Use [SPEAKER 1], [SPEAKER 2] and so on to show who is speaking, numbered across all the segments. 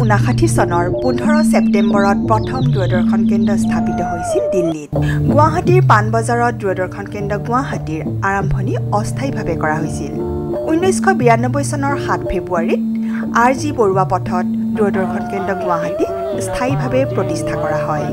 [SPEAKER 1] 1959 চনৰ 15 ছেপ্টেম্বৰত প্ৰথম দূৰদৰ্শন কেন্দ্ৰ স্থাপিত হৈছিল দিল্লীত। গুৱাহাটীৰ পাণবজাৰত দূৰদৰ্শন কেন্দ্ৰ গুৱাহাটীৰ আৰম্ভণি অস্থায়ীভাৱে কৰা হৈছিল। 1992 চনৰ 7 ফেব্ৰুৱাৰীত RG বৰুৱা পথত দূৰদৰ্শন কেন্দ্ৰ গুৱাহাটী স্থায়ীভাৱে প্ৰতিষ্ঠা কৰা হয়।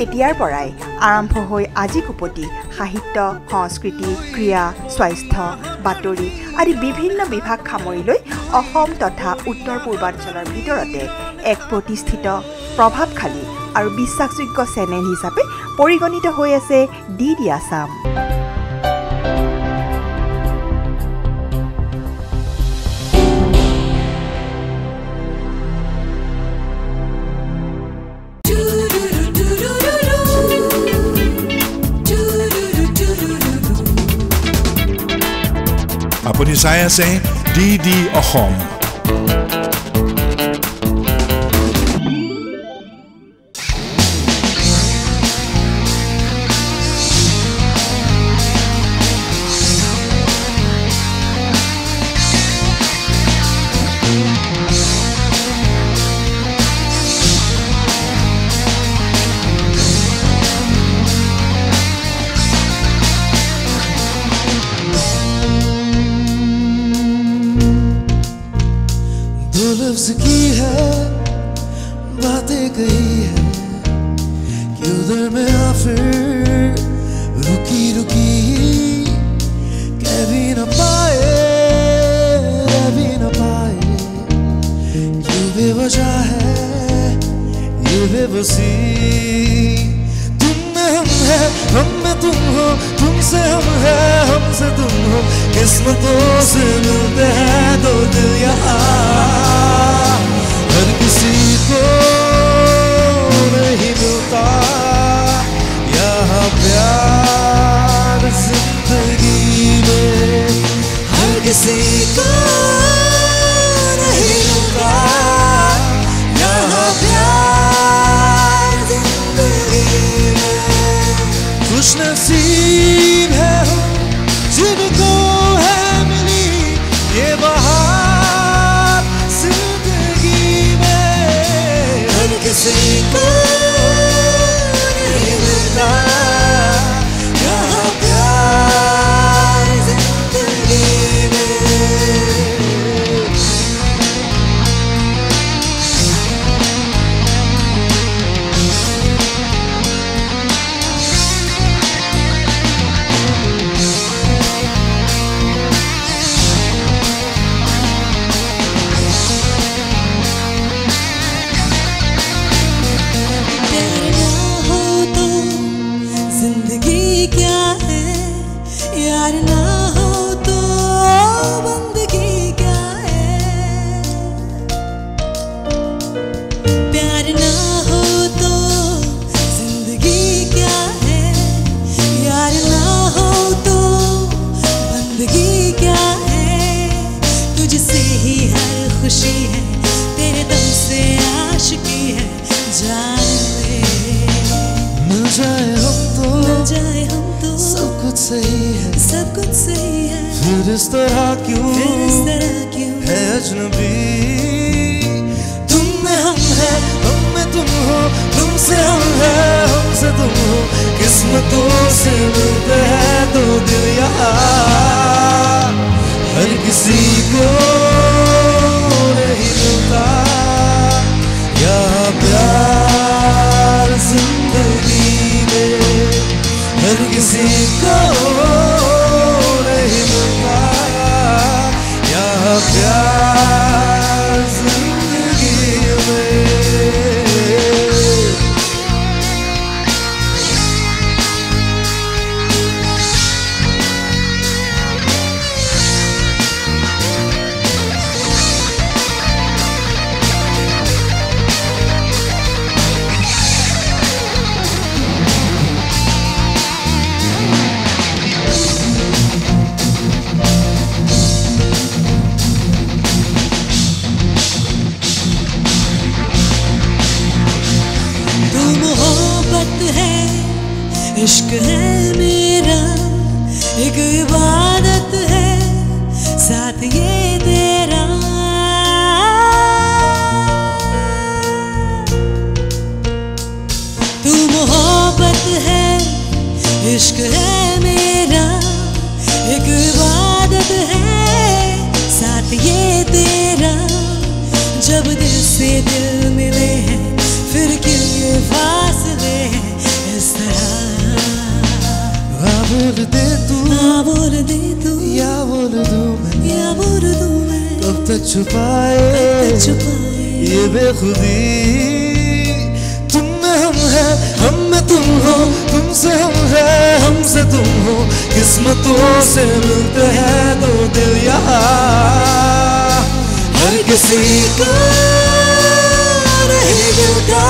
[SPEAKER 1] তেতিয়াৰ পৰাই আৰম্ভ হৈ আজি কুপতি সাহিত্য, সংস্কৃতি, ক্ৰীড়া, স্বাস্থ্য, বাতৰি আদি বিভিন্ন বিভাগ সামৰি লৈ অসম তথা উত্তৰ পূৰ্বাঞ্চলৰ ভিতৰতে এক প্ৰতিষ্ঠিত, প্ৰভাৱশালী আৰু বিশ্বাসযোগ্য চেনেল হিচাপে পৰিগণিত হৈ আছে DD আসাম।
[SPEAKER 2] আপুনি চাই আছে DD অসম।
[SPEAKER 3] लफ्ज़ की है बातें कही है कि उधर में आ फिर रुकी रुकी कह भी न पाए रह भी न पाए क्यों बेवजह है ये बेबसी तुम में हम है हम में तुम हो तुमसे हम है हमसे तुम हो किस्मतों से मिलते हैं दो दिल यहाँ हर किसी को नहीं मिलता यहाँ प्यार जिंदगी में हर किसी को नहीं मिलता यहाँ प्यार जिंदगी में खुश नसीब है हम जिनको है मिली ये बहार जिंदगी में हर किसी को नहीं मिलता यहाँ प्यार जिंदगी में। सब कुछ सही है फिर इस तरह क्यों है अजनबी तुम में हम है हम में तुम हो तुमसे हम है हमसे तुम हो किस्मतों से मिलते हैं दो दिल यहाँ हर किसी को नहीं मिलता यहाँ प्यार जिंदगी किसी को नहीं मिलता यहाँ प्यार जिंदगी में।
[SPEAKER 4] इश्क है मेरा एक इबादत है साथ ये तेरा। तू मोहब्बत है इश्क है मेरा एक इबादत है साथ ये तेरा। जब दिल से दिल मिले हैं फिर क्यों ये फासले हैं इस तरह।
[SPEAKER 3] बोल दे तू
[SPEAKER 4] या बोल दूं मैं
[SPEAKER 3] कब तक छुपाए ये बेखुदी। तुम में हम है हम में तुम हो तुमसे हम है हमसे तुम हो। किस्मतों से मिलते हैं दो दिल यहाँ हर किसी को नहीं मिलता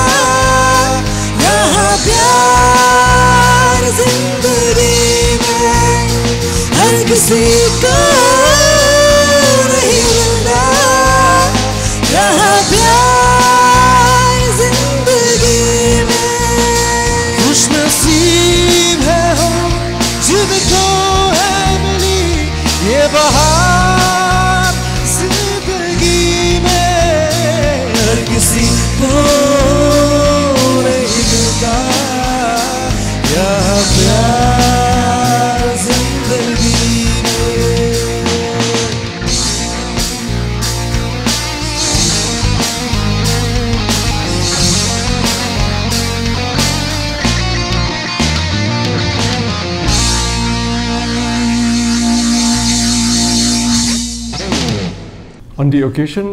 [SPEAKER 3] यहाँ प्यार जिंदगी में। हर किसी को नहीं मिलता यहाँ प्यार जिंदगी में। खुश नसीब है हम जिनको है मिली ये बहार जिंदगी में। हर किसी को नहीं मिलता यहाँ प्यार जिंदगी में।
[SPEAKER 5] On the occasion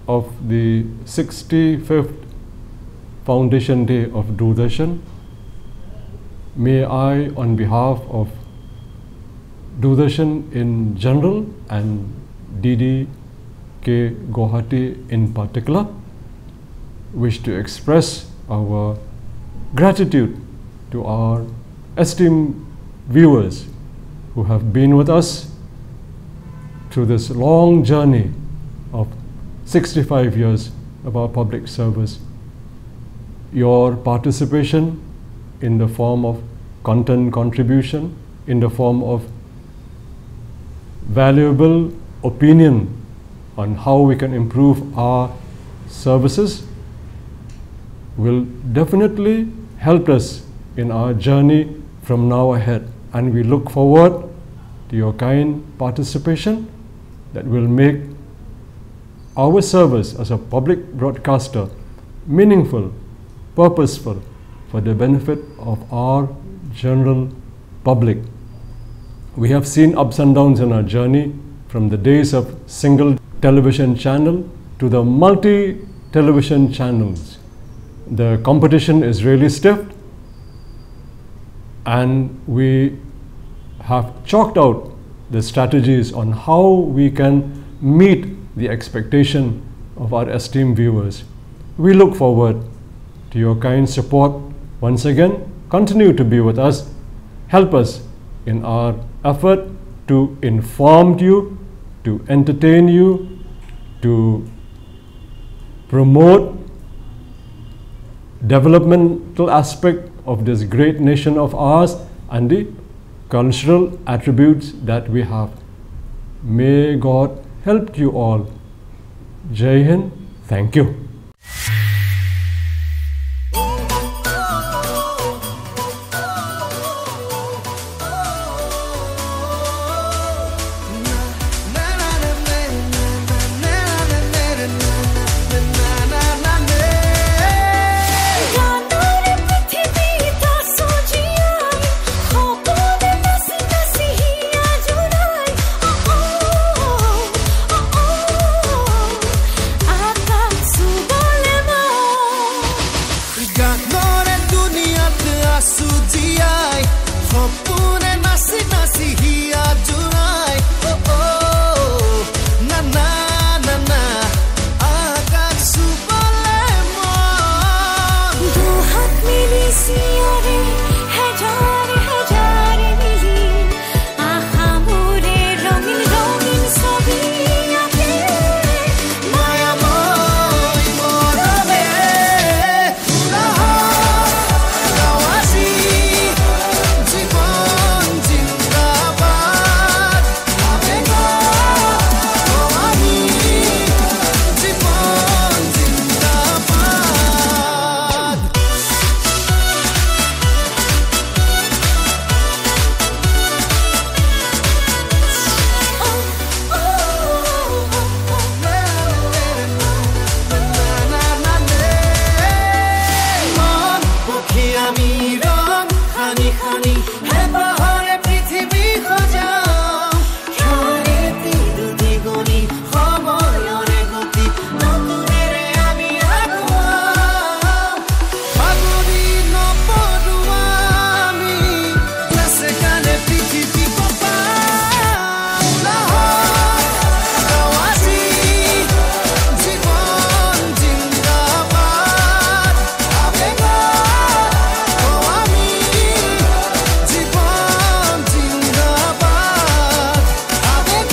[SPEAKER 5] of the 65th Foundation Day of Doordarshan, may I, on behalf of Doordarshan in general and DDK Guwahati in particular, wish to express our gratitude to our esteemed viewers who have been with us through this long journey of 65 years of our public service. Your participation in the form of content contribution, in the form of valuable opinion on how we can improve our services will definitely help us in our journey from now ahead. And we look forward to your kind participation that will make our service as a public broadcaster meaningful, purposeful for the benefit of our general public. We have seen ups and downs in our journey from the days of single television channel to the multi-television channels. The competition is really stiff and we have chalked out the strategies on how we can meet the expectation of our esteemed viewers. We look forward to your kind support. Once again, continue to be with us. Help us in our effort to inform you, to entertain you, to promote developmental aspect of this great nation of ours and the cultural attributes that we have. May God help you all. Jai Hind. Thank you.
[SPEAKER 4] गाना रे पृथ्वी ता सोजिया खो
[SPEAKER 3] সপোনে নাচি নাচি হিয়া জুৰাই না না না না আকাশ চুবলে মন
[SPEAKER 4] দুহাত মিলি চিঞৰে হেজাৰ হেজাৰ মিলি আশা মোৰে ৰঙিন ৰঙিন ছবি আঁকে
[SPEAKER 3] মায়াময় মৰমে গাৱাচি জীৱন জিন্দাবাদ আবেগ আমি জীৱন জিন্দাবাদ মন পক্ষী আমি ৰং খানি খানি হেঁপাহৰে পৃথিৱী সজাম ক্ষণে দুটি গণি সময়ৰে গতি নতুনেৰে আমি আগুৱাম ভাগৰি নপৰোঁ আমি নাচে গানে পৃথিৱী কঁপাম গাৱাচি জীৱন জিন্দাবাদ আবেগ আমি জীৱন জিন্দাবাদ আবেগ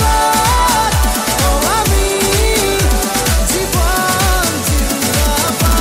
[SPEAKER 3] আমি জীৱন জিন্দাবাদ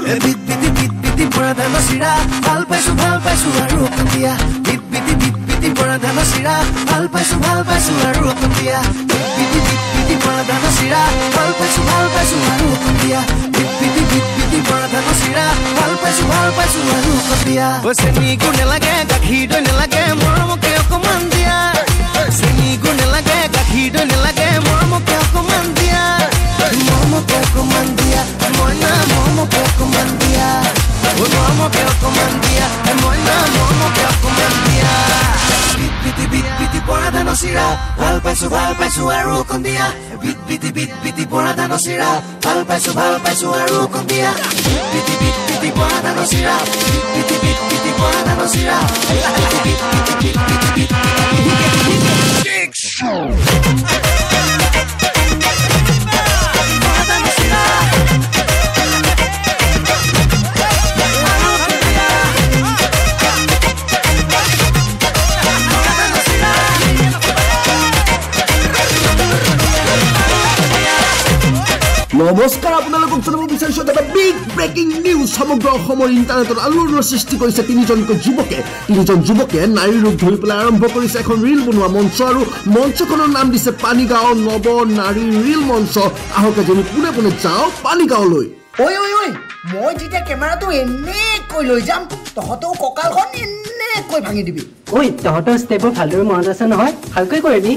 [SPEAKER 3] বিট বিটি পৰা ধান চিৰা ভাল পাইছো আৰু অকণ দিয়া বিট বিটি পৰা ধান চিৰা ভাল পাইছো আৰু অকণ দিয়া বিট বিটি পৰা ধান চিৰা ভাল পাইছো আৰু অকণ দিয়া বিট বিটি পৰা ধান চিৰা ভাল পাইছো আৰু অকণ দিয়া চেনি গুণ নেলাগে গাখীৰ দৈ নেলাগে মৰমকে অকমান দিয়া চেনি গুণ নেলাগে গাখীৰ দৈ নেলাগে মৰমকে অকমান দিয়া মৰমকে অকমান দিয়া মইনা মৰমকে অকমান দিয়া মৰমকে অকমান দিয়া মইনা মৰমকে অকমান দিয়া বিট বিটি পৰা ধান চিৰা ভাল পাইছো আৰু অকণ দিয়া বিট বিটি পৰা ধান চিৰা ভাল পাইছো আৰু অকণ দিয়া বিট বিটি পৰা ধান চিৰা বিট বিটি পৰা ধান চিৰা
[SPEAKER 6] নমস্কাৰ আপোনালোকক জনাব বিচাৰিছো এটা বিগ ব্ৰেকিং নিউজ সমগ্ৰ অসমৰ ইণ্টাৰনেটত আলোড়নৰ সৃষ্টি কৰিছে তিনিজন যুৱকে নাৰী ৰূপ ধৰি পেলাই আৰম্ভ কৰিছে এখন ৰিল বনোৱা মঞ্চ আৰু মঞ্চখনৰ নাম দিছে পানীগাঁও নৱ নাৰী ৰিল মঞ্চ আহক এজনী পোনে পোনে যাওঁ পানীগাঁৱলৈ
[SPEAKER 7] ঐ মই যেতিয়া কেমেৰাটো এনেকৈ লৈ যাম তহঁতেও কঁকালখন এনেকৈ ভাঙি দিবি
[SPEAKER 8] ঐ তহঁতৰ ষ্টেপৰ ভালদৰে মনত আছে নহয় ভালকৈ কৰিবি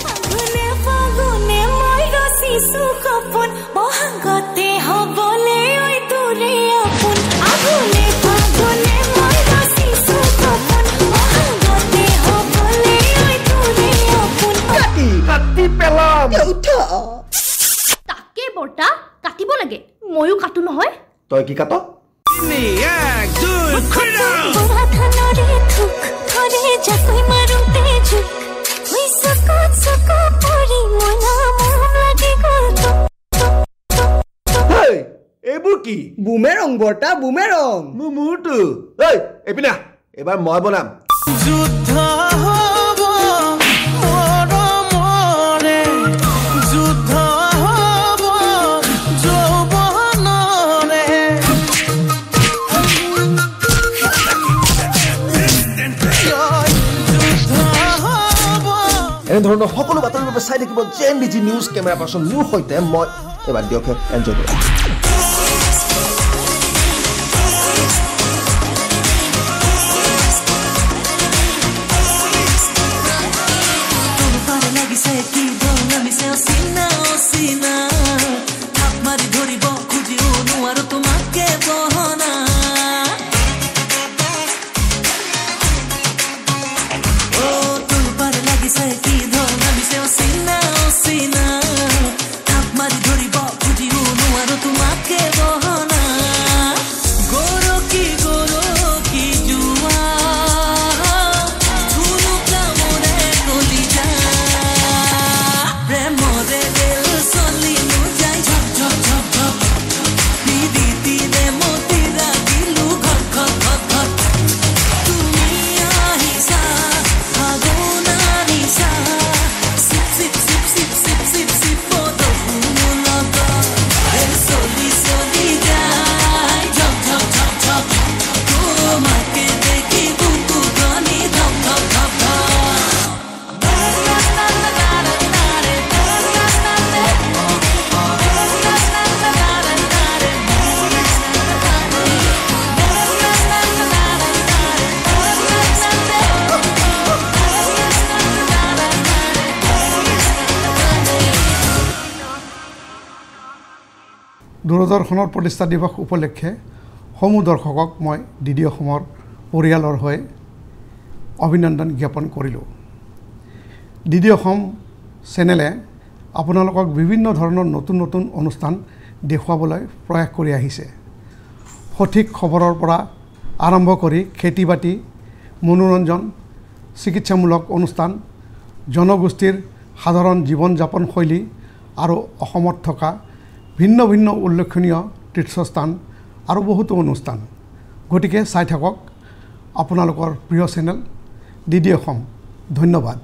[SPEAKER 4] ফাগুনে ফাগুনে মই ৰচিছো সপোন বহাগতে হ'বলে ঐ তোৰে আপোন আগুনে ফাগুনে মই ৰচিছো সপোন বহাগতে হ'বলে ঐ তোৰে আপোন
[SPEAKER 6] কাটি পেলাম
[SPEAKER 9] তাকে বৰ্তা কাটিব লাগে ময়ো কাটো নহয়
[SPEAKER 6] তই কি কাট
[SPEAKER 4] বহাধানৰে থুক ধৰে জাকৈ মাৰোতে জুক হৈ চকুত পৰি মনা মোহ লাগি গ'ল
[SPEAKER 6] এইবোৰ কি
[SPEAKER 7] বুমেৰং বৰ্তা বুমেৰং
[SPEAKER 6] মোৰটো এইপিনে এবাৰ মই বনাম
[SPEAKER 3] যুদ্ধ হ'ব মৰমৰে যুদ্ধ হ'ব যৌৱনৰে
[SPEAKER 6] এনেধৰণৰ সকলো বাতৰিৰ বাবে চাই থাকিব JNBG নিউজ কেমেৰা পাৰ্চন মোৰ সৈতে মই এবাৰ দিয়ক এনজয় কৰক
[SPEAKER 10] দূৰদৰ্শনৰ প্ৰতিষ্ঠা দিৱস উপলক্ষে সমূহ দৰ্শকক মই ডিডি অসমৰ পৰিয়ালৰ হৈ অভিনন্দন জ্ঞাপন কৰিলোঁ ডিডি অসম চেনেলে আপোনালোকক বিভিন্ন ধৰণৰ নতুন নতুন অনুষ্ঠান দেখুৱাবলৈ প্ৰয়াস কৰি আহিছে সঠিক খবৰৰ পৰা আৰম্ভ কৰি খেতি বাতি মনোৰঞ্জন চিকিৎসামূলক অনুষ্ঠান জনগোষ্ঠীৰ সাধাৰণ জীৱন যাপন শৈলী আৰু অসমত থকা ভিন্ন ভিন্ন উল্লেখনীয় তীৰ্থস্থান আৰু বহুতো অনুষ্ঠান গতিকে চাই থাকক আপোনালোকৰ প্ৰিয় চেনেল ডিডি অসম ধন্যবাদ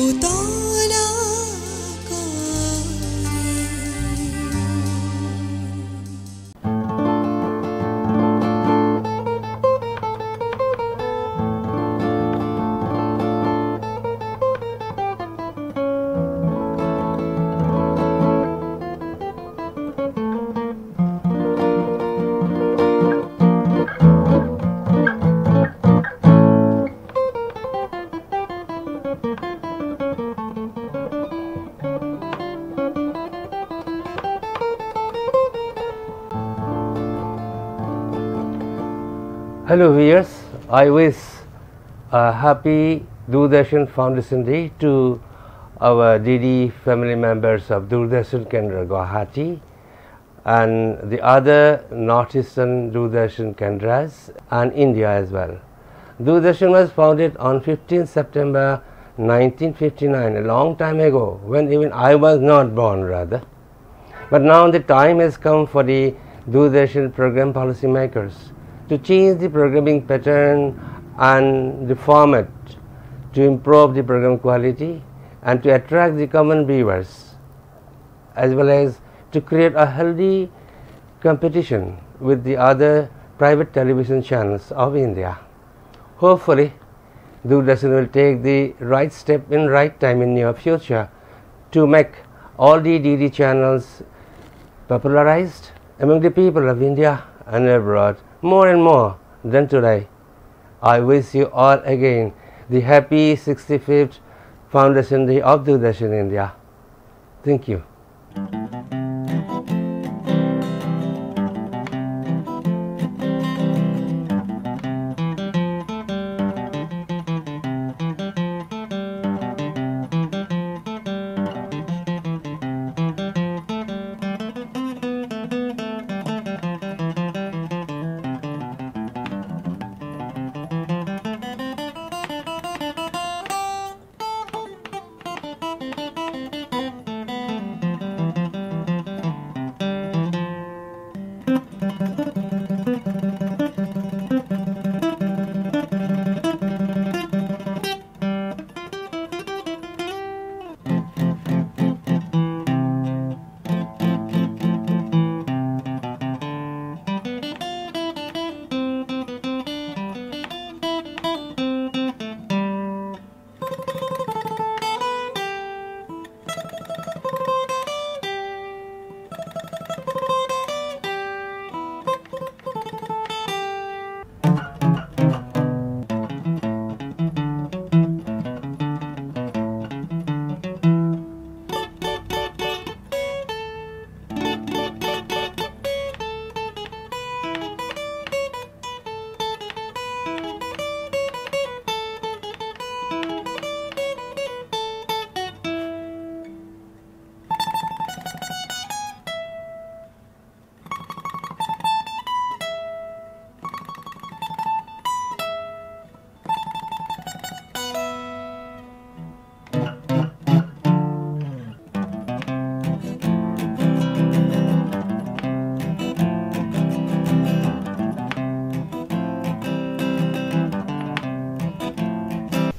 [SPEAKER 3] उताना
[SPEAKER 11] Hello viewers, I wish a happy Doordarshan Foundation Day to our DD family members of Doordarshan Kendra Guwahati and the other Northeastern Doordarshan Kendras and India as well. Doordarshan was founded on 15 September 1959, a long time ago, when even I was not born rather. But now the time has come for the Doordarshan program policy makers to change the programming pattern and the format to improve the program quality and to attract the common viewers, as well as to create a healthy competition with the other private television channels of India. Hopefully, Doordarshan will take the right step in right time in near future to make all the DD channels popularized among the people of India and abroad more and more than today. I wish you all again the happy 65th Foundation Day of Doordarshan India. Thank you.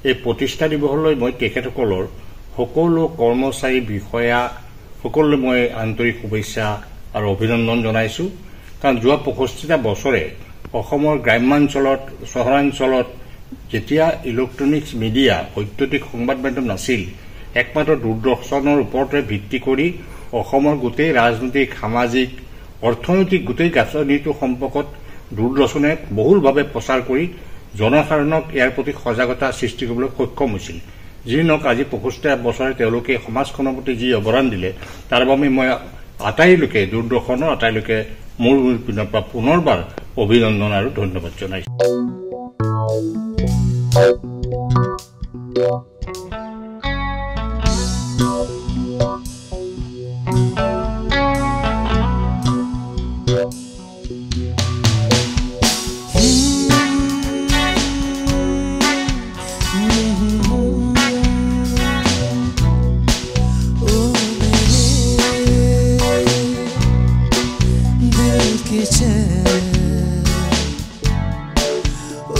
[SPEAKER 12] এই প্ৰতিষ্ঠা দিৱসলৈ মই তেখেতসকলৰ সকলো কৰ্মচাৰী বিষয়া সকলোলৈ মই আন্তৰিক শুভেচ্ছা আৰু অভিনন্দন জনাইছো কাৰণ যোৱা 65টা বছৰে অসমৰ গ্ৰামাঞ্চলত চহৰাঞ্চলত যেতিয়া ইলেক্ট্ৰনিক্স মিডিয়া বৈদ্যুতিক সংবাদ মাধ্যম নাছিল একমাত্ৰ দূৰদৰ্শনৰ ওপৰতে ভিত্তি কৰি অসমৰ গোটেই ৰাজনৈতিক সামাজিক অৰ্থনৈতিক গোটেই গাঁথনিটো সম্পৰ্কত দূৰদৰ্শনে বহুলভাৱে প্ৰচাৰ কৰি জনসাধাৰণক ইয়াৰ প্ৰতি সজাগতা সৃষ্টি কৰিবলৈ সক্ষম হৈছিল যিনক আজি 65টা বছৰে তেওঁলোকে সমাজখনৰ প্ৰতি যি অৱদান দিলে তাৰ বাবে মই আটাইলৈকে দূৰদৰ্শনৰ আটাইলৈকে মোৰ পিনৰ পৰা পুনৰবাৰ অভিনন্দন আৰু ধন্যবাদ জনাইছো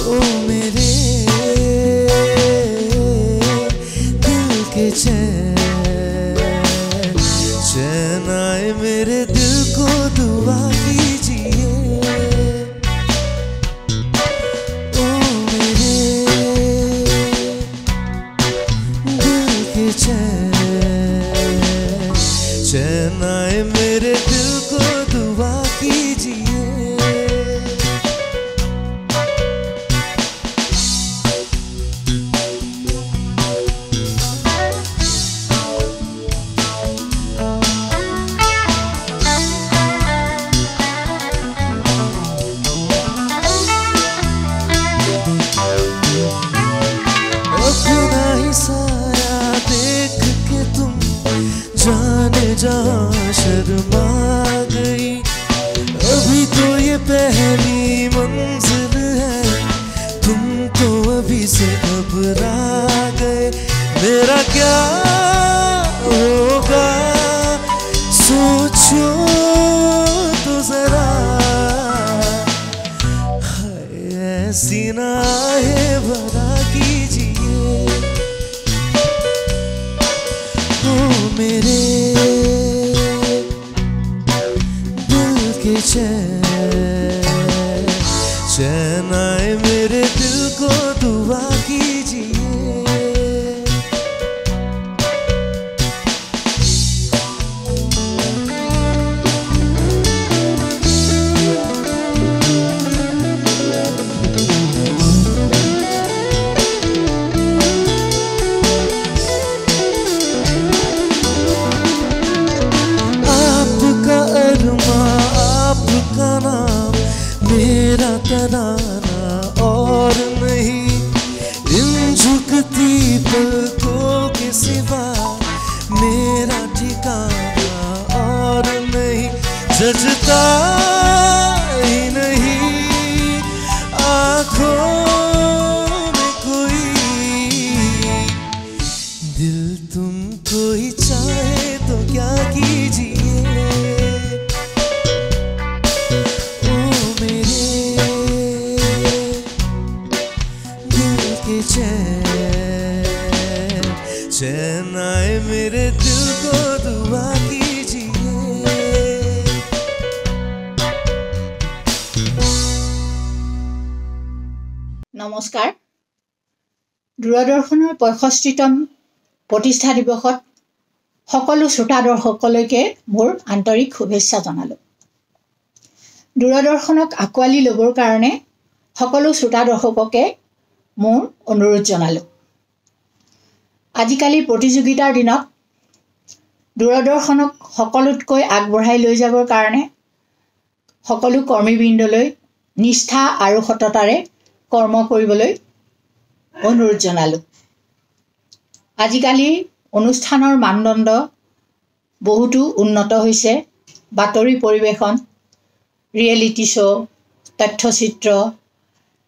[SPEAKER 3] ओ मेरे के चैन आए मेरे दिल को दुआ कीजिए ओ मेरे दिल के चैन आए मेरे दिल को दुआ कीजिए जहाँ शर्मा गई अभी तो ये पहली मंजिल है तुम तो अभी से घबरा गए मेरा क्या होगा सोचो तो जरा ऐसी ना है भरा कीजिए ओ मेरे चैन आए मेरे दिल को दुआ कीजिए आपका अरमा आपका नाम मेरा तराना और नहीं इन झुकती पलकों के सिवा मेरा ठिकाना और नहीं जजता ही नहीं आँखों में कोई दिल तुमको ही चाहे तो क्या कीजिए चैन आए मेरे दिल को दुआ कीजिए
[SPEAKER 13] নমস্কাৰ দূৰদৰ্শনৰ 65তম প্ৰতিষ্ঠা দিৱসত সকলো শ্ৰোতা দৰ্শকলৈকে মোৰ আন্তৰিক শুভেচ্ছা জনালোঁ দূৰদৰ্শনক আঁকোৱালি ল'বৰ কাৰণে সকলো শ্ৰোতা দৰ্শককে মোৰ অনুৰোধ জনালোঁ আজিকালি প্ৰতিযোগিতাৰ দিনত দূৰদৰ্শনক সকলোতকৈ আগবঢ়াই লৈ যাবৰ কাৰণে সকলো কৰ্মীবৃন্দলৈ নিষ্ঠা আৰু সততাৰে কৰ্ম কৰিবলৈ অনুৰোধ জনালোঁ আজিকালি অনুষ্ঠানৰ মানদণ্ড বহুতো উন্নত হৈছে বাতৰি পৰিৱেশন ৰিয়েলিটি শ্ব' তথ্যচিত্ৰ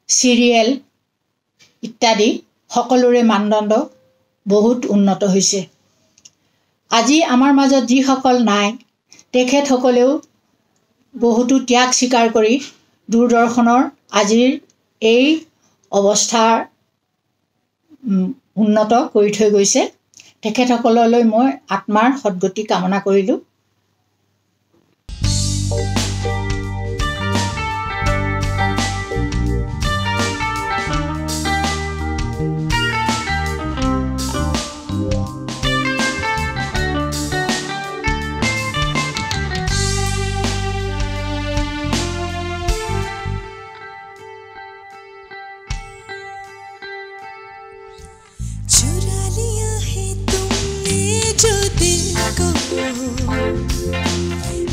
[SPEAKER 13] চিৰিয়েল ইত্যাদি সকলোৰে মানদণ্ড বহুত উন্নত হৈছে আজি আমাৰ মাজত যিসকল নাই তেখেতসকলেও বহুতো ত্যাগ স্বীকাৰ কৰি দূৰদৰ্শনৰ আজিৰ এই অৱস্থাৰ উন্নত কৰি থৈ গৈছে তেখেতসকললৈ মই আত্মাৰ সদ্গতি কামনা কৰিলোঁ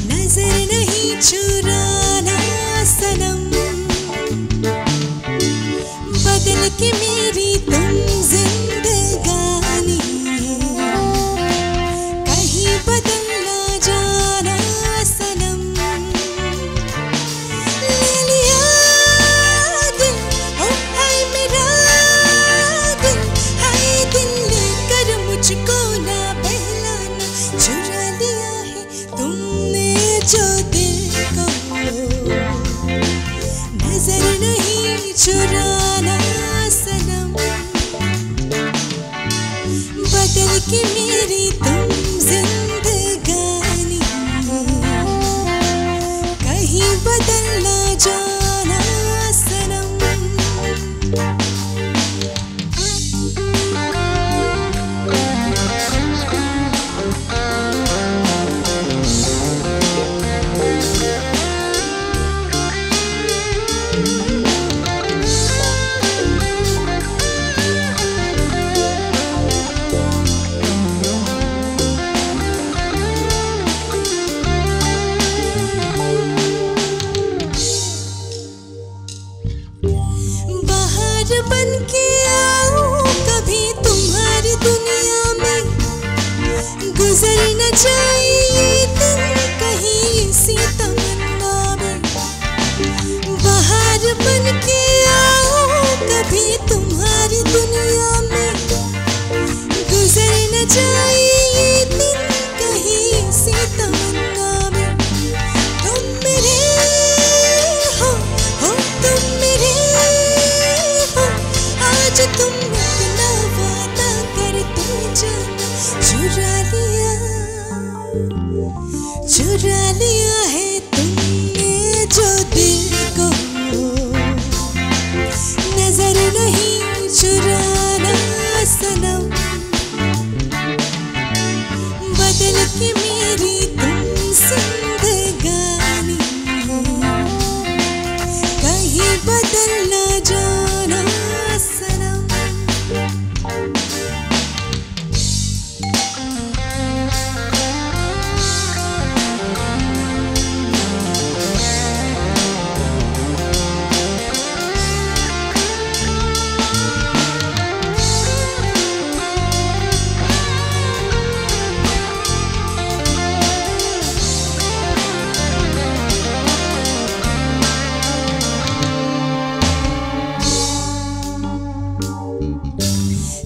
[SPEAKER 4] नजर नहीं चुराना सनम बदल के मेरी तुम जिंदगानी कहीं बदल ना जाना सनम ले लिया दिल ओ हाय मेरा दिल हाय दिल लेकर मुझको ना बहलाना चुरा लिया है तुमने जो दिल को नजर नहीं चुराना सनम बदल के मेरी तुम जिंदगानी कहीं बदल ना जाना सनम बन के आऊं कभी तुम्हारी दुनिया में गुजर न जाए दिन कहीं इसी तमन्ना में बाहर बन के आऊं कभी तुम्हारी दुनिया में गुजर न जाए दिन कहीं इसी तमन्ना में तुम मेरे हो तुम मेरे आज तुम इतना वादा करते जाना चुरा लिया है तुमने जो दिल को नजर नहीं चुराना सनम बदल के मेरी तुम जिंदगानी कहीं बदल ना जाना सनम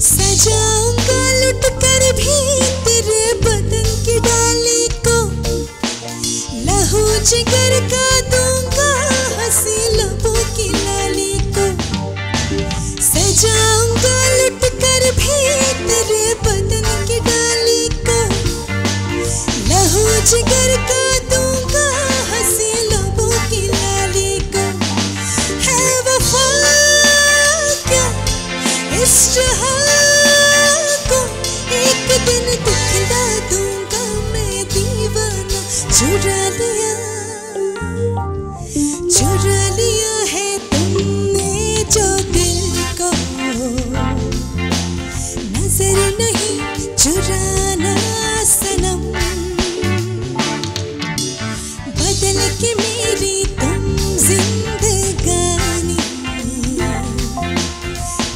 [SPEAKER 4] सजाऊंगा लुट कर भी तेरे बदन की डाली को लहू जिगर का दूंगा हंसी लबों की लाली को सजाऊंगा लुट कर भी तेरे बदन की डाली को लहू जिगर का दूंगा हंसी लबों की लाली को है वफा क्या इस जहां एक दिन दिखला दूंगा मैं दीवाना चुरा लिया है तुमने जो दिल को नजर नहीं चुराना सनम बदल के मेरी तुम जिंदगानी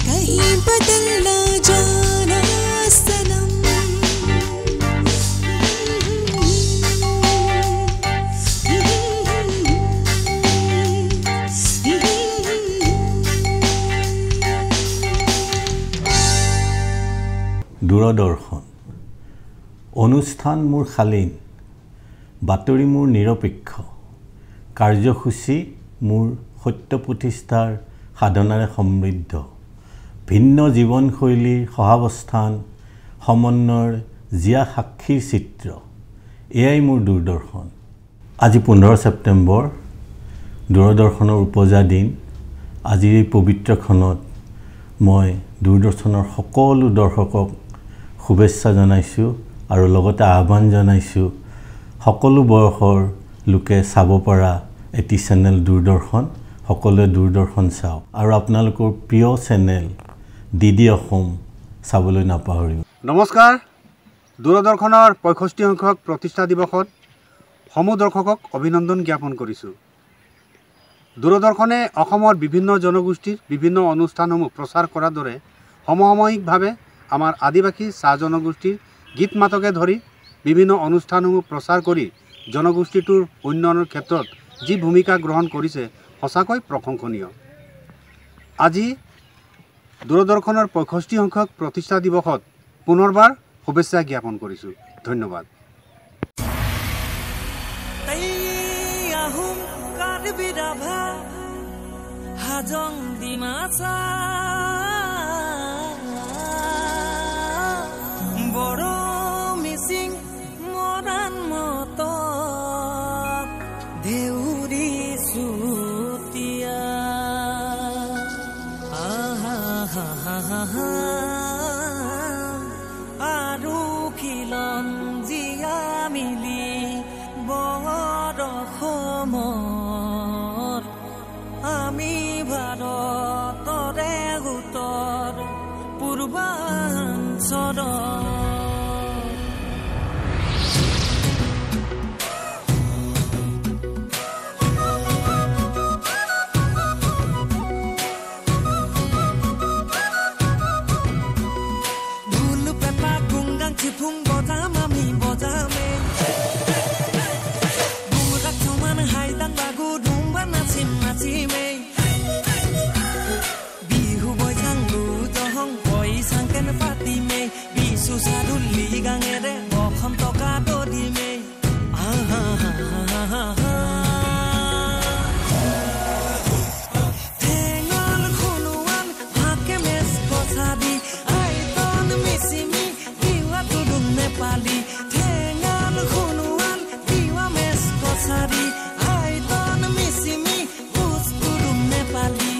[SPEAKER 4] कहीं बदल ना जाना सनम
[SPEAKER 14] দূৰদৰ্শন অনুষ্ঠান মোৰ শালীন বাতৰি মোৰ নিৰপেক্ষ কাৰ্যসূচী মোৰ সত্য প্ৰতিষ্ঠাৰ সাধনাৰে সমৃদ্ধ ভিন্ন জীৱনশৈলীৰ সহাৱস্থান সমন্বয়ৰ জিয়া সাক্ষীৰ চিত্ৰ এয়াই মোৰ দূৰদৰ্শন আজি 15 ছেপ্টেম্বৰ দূৰদৰ্শনৰ উপজা দিন আজিৰ এই পবিত্ৰখনত মই দূৰদৰ্শনৰ সকলো দৰ্শকক শুভেচ্ছা জনাইছোঁ আৰু লগতে আহ্বান জনাইছোঁ সকলো বয়সৰ লোকে চাব পৰা এটি চেনেল দূৰদৰ্শন সকলোৱে দূৰদৰ্শন চাওক আৰু আপোনালোকৰ প্ৰিয় চেনেল ডিডি অসম চাবলৈ নাপাহৰিব
[SPEAKER 15] নমস্কাৰ দূৰদৰ্শনৰ 65 সংখ্যক প্ৰতিষ্ঠা দিৱসত সমূহ দৰ্শকক অভিনন্দন জ্ঞাপন কৰিছোঁ দূৰদৰ্শনে অসমৰ বিভিন্ন জনগোষ্ঠীৰ বিভিন্ন অনুষ্ঠানসমূহ প্ৰচাৰ কৰাৰ দৰে সমসাময়িকভাৱে আমাৰ আদিবাসী চাহ জনগোষ্ঠীৰ গীত মাতকে ধৰি বিভিন্ন অনুষ্ঠানসমূহ প্ৰচাৰ কৰি জনগোষ্ঠীটোৰ উন্নয়নৰ ক্ষেত্ৰত যি ভূমিকা গ্ৰহণ কৰিছে সঁচাকৈ প্ৰশংসনীয় আজি দূৰদৰ্শনৰ 65 সংখ্যক প্ৰতিষ্ঠা দিৱসত পুনৰবাৰ শুভেচ্ছা জ্ঞাপন কৰিছোঁ ধন্যবাদ
[SPEAKER 16] হাজং ডিমাচা সদ ঢোল পেপা গুংগাং চিফুং বজাম আমি বজামে গুমরাক সমান হাইদাং বাগু ধুমবা নাচিম নাচিমে বিহু বৈজাং লুজহং পইচাংকেন পাতিমে বিশু সাদুলি গাঙেৰে অসম টকা দদিমে ঠেঙল খুনুৱান হাকে মেচ কছাদি আইতন মিচিমি দিৱা তুলুম নেপালী ঠেঙল খুনুৱান দিৱা মেচ কছাদি আইতন মিচিমি পুচ তুলুম নেপালী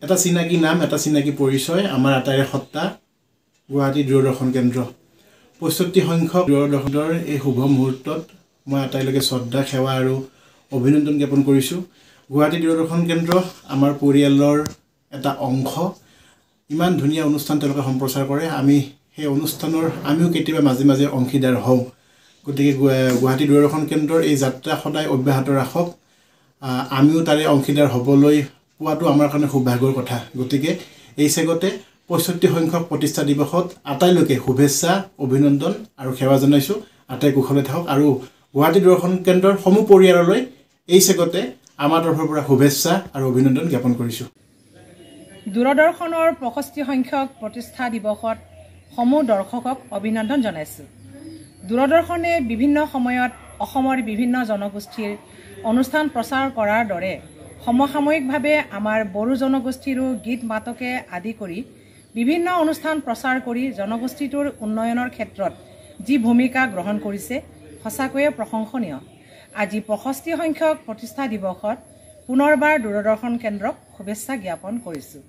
[SPEAKER 17] এটা চিনাকি নাম, এটা চিনাকি পৰিচয়, আমাৰ আটাইৰে সত্তা গুৱাহাটী দূৰদৰ্শন কেন্দ্ৰ। ৬৫ সংখ্যক দূৰদৰ্শনৰ এই শুভ মুহূৰ্তত মই আটাইলৈকে শ্ৰদ্ধা, সেৱা আৰু অভিনন্দন জ্ঞাপন কৰিছোঁ। গুৱাহাটী দূৰদৰ্শন কেন্দ্ৰ আমাৰ পৰিয়ালৰ এটা অংশ। ইমান ধুনীয়া অনুষ্ঠান তেওঁলোকে সম্প্ৰচাৰ কৰে। আমি সেই অনুষ্ঠানৰ আমিও কেতিয়াবা মাজে মাজে অংশীদাৰ হওঁ। গতিকে গুৱাহাটী দূৰদৰ্শন কেন্দ্ৰৰ এই যাত্ৰা সদায় অব্যাহত ৰাখক। আমিও তাৰে অংশীদাৰ হ'বলৈ পোৱাটো আমাৰ কাৰণে সৌভাগ্যৰ কথা। গতিকে এই চেগতে ৬৫ সংখ্যক প্ৰতিষ্ঠা দিৱসত আটাইলৈকে শুভেচ্ছা, অভিনন্দন আৰু সেৱা জনাইছোঁ। আটাই কুশলে থাকক আৰু গুৱাহাটী দূৰদৰ্শন কেন্দ্ৰৰ সমূহ পৰিয়াললৈ এই চেগতে আমাৰ তৰফৰ পৰা শুভেচ্ছা আৰু অভিনন্দন জ্ঞাপন কৰিছোঁ।
[SPEAKER 18] দূৰদৰ্শনৰ ৬৫ সংখ্যক প্ৰতিষ্ঠা দিৱসত সমূহ দৰ্শকক অভিনন্দন জনাইছোঁ। দূৰদৰ্শনে বিভিন্ন সময়ত অসমৰ বিভিন্ন জনগোষ্ঠীৰ অনুষ্ঠান প্ৰচাৰ কৰাৰ দৰে সমসাময়িকভাৱে আমাৰ বড়ো জনগোষ্ঠীৰো গীত মাতকে আদি কৰি বিভিন্ন অনুষ্ঠান প্ৰচাৰ কৰি জনগোষ্ঠীটোৰ উন্নয়নৰ ক্ষেত্ৰত যি ভূমিকা গ্ৰহণ কৰিছে সঁচাকৈয়ে প্ৰশংসনীয়। আজি ৬৫ সংখ্যক প্ৰতিষ্ঠা দিৱসত পুনৰবাৰ দূৰদৰ্শন কেন্দ্ৰক শুভেচ্ছা জ্ঞাপন কৰিছোঁ।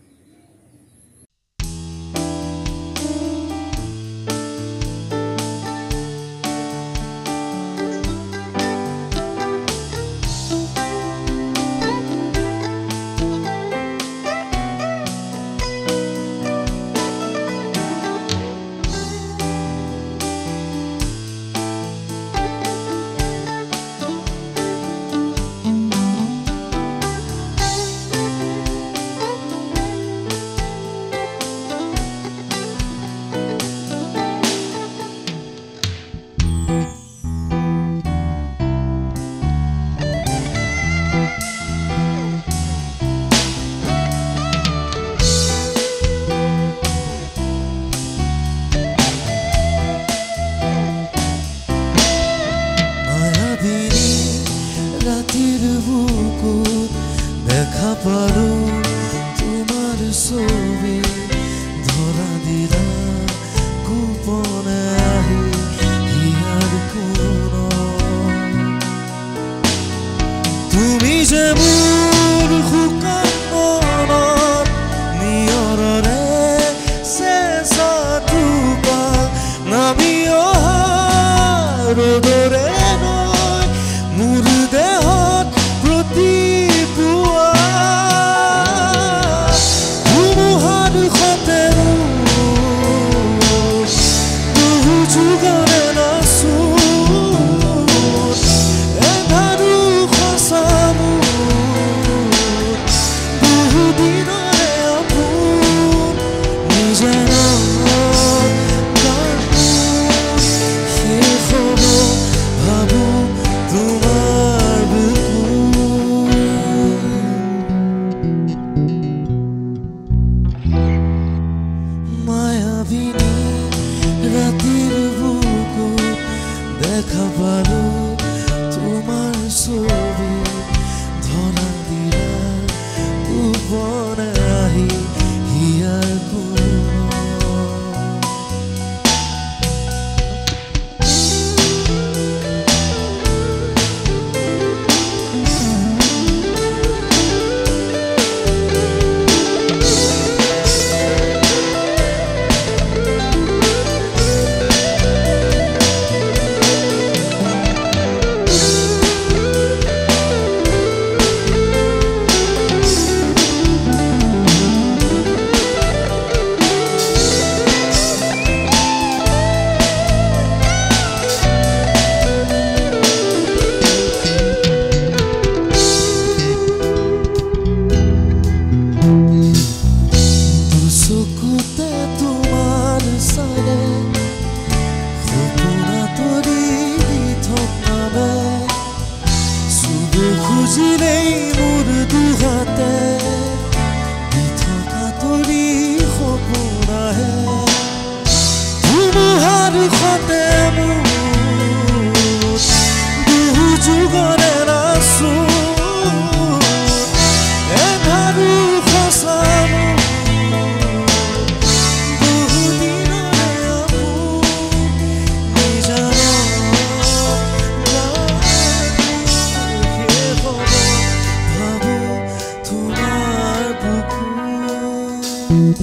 [SPEAKER 3] Thank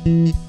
[SPEAKER 3] you.